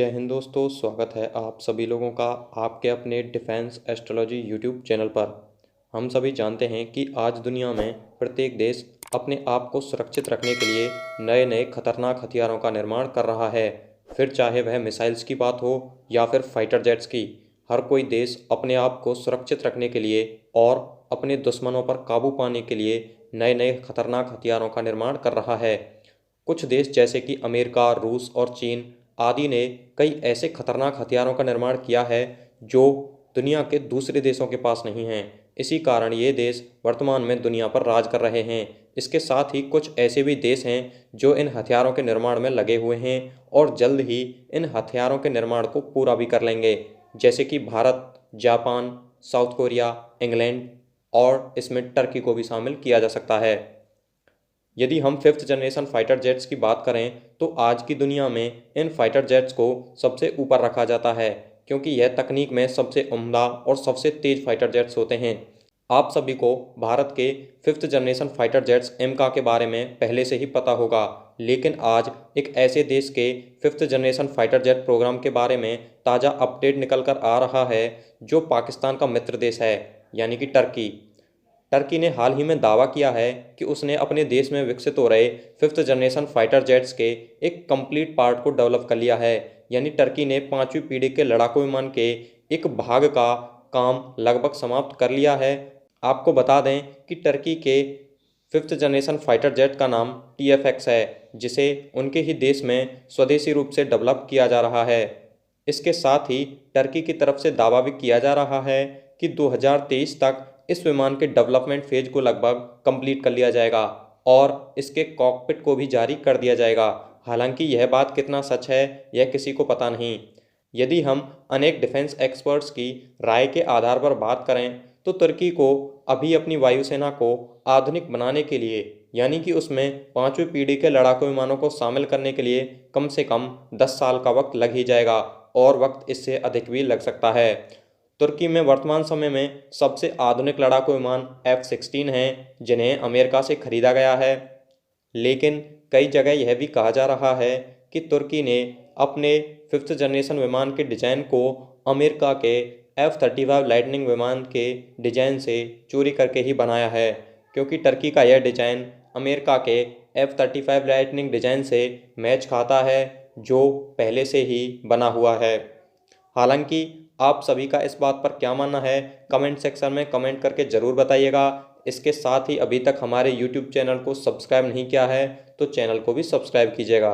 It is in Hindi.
जय हिंद दोस्तों, स्वागत है आप सभी लोगों का आपके अपने डिफेंस एस्ट्रोलॉजी यूट्यूब चैनल पर। हम सभी जानते हैं कि आज दुनिया में प्रत्येक देश अपने आप को सुरक्षित रखने के लिए नए नए खतरनाक हथियारों का निर्माण कर रहा है। फिर चाहे वह मिसाइल्स की बात हो या फिर फाइटर जेट्स की, हर कोई देश अपने आप को सुरक्षित रखने के लिए और अपने दुश्मनों पर काबू पाने के लिए नए नए खतरनाक हथियारों का निर्माण कर रहा है। कुछ देश जैसे कि अमेरिका, रूस और चीन आदि ने कई ऐसे खतरनाक हथियारों का निर्माण किया है जो दुनिया के दूसरे देशों के पास नहीं हैं। इसी कारण ये देश वर्तमान में दुनिया पर राज कर रहे हैं। इसके साथ ही कुछ ऐसे भी देश हैं जो इन हथियारों के निर्माण में लगे हुए हैं और जल्द ही इन हथियारों के निर्माण को पूरा भी कर लेंगे, जैसे कि Bharat, Japan, south Korea, England और इसमें टर्की को भी शामिल किया जा सकता है। यदि हम फिफ्थ जनरेशन फाइटर जेट्स की बात करें तो आज की दुनिया में इन फाइटर जेट्स को सबसे ऊपर रखा जाता है, क्योंकि यह तकनीक में सबसे उम्दा और सबसे तेज फाइटर जेट्स होते हैं। आप सभी को भारत के फिफ्थ जनरेशन फाइटर जेट्स एमका के बारे में पहले से ही पता होगा, लेकिन आज एक ऐसे देश के fifth generation fighter jet program के बारे में ताज़ा अपडेट निकल कर आ रहा है जो पाकिस्तान का मित्र देश है, यानी कि टर्की। टर्की ने हाल ही में दावा किया है कि उसने अपने देश में विकसित हो रहे फिफ्थ जनरेशन फाइटर जेट्स के एक कंप्लीट पार्ट को डेवलप कर लिया है, यानी टर्की ने 5वीं पीढ़ी के लड़ाकू विमान के एक भाग का काम लगभग समाप्त कर लिया है। आपको बता दें कि टर्की के फिफ्थ जनरेशन फाइटर जेट का नाम TFX है, जिसे उनके ही देश में स्वदेशी रूप से डेवलप किया जा रहा है। इसके साथ ही टर्की की तरफ से दावा भी किया जा रहा है कि 2023 तक इस विमान के डेवलपमेंट फेज को लगभग कंप्लीट कर लिया जाएगा और इसके कॉकपिट को भी जारी कर दिया जाएगा। हालांकि यह बात कितना सच है यह किसी को पता नहीं। यदि हम अनेक डिफेंस एक्सपर्ट्स की राय के आधार पर बात करें तो तुर्की को अभी अपनी वायुसेना को आधुनिक बनाने के लिए, यानी कि उसमें 5वीं पीढ़ी के लड़ाकू विमानों को शामिल करने के लिए कम से कम 10 साल का वक्त लग ही जाएगा और वक्त इससे अधिक भी लग सकता है। तुर्की में वर्तमान समय में सबसे आधुनिक लड़ाकू विमान F-16 हैं, जिन्हें अमेरिका से खरीदा गया है। लेकिन कई जगह यह भी कहा जा रहा है कि तुर्की ने अपने फिफ्थ जनरेशन विमान के डिज़ाइन को अमेरिका के F-35 लाइटनिंग विमान के डिज़ाइन से चोरी करके ही बनाया है, क्योंकि टर्की का यह डिज़ाइन अमेरिका के F-35 लाइटनिंग डिज़ाइन से मैच खाता है जो पहले से ही बना हुआ है। हालांकि आप सभी का इस बात पर क्या मानना है, कमेंट सेक्शन में कमेंट करके ज़रूर बताइएगा। इसके साथ ही अभी तक हमारे YouTube चैनल को सब्सक्राइब नहीं किया है तो चैनल को भी सब्सक्राइब कीजिएगा।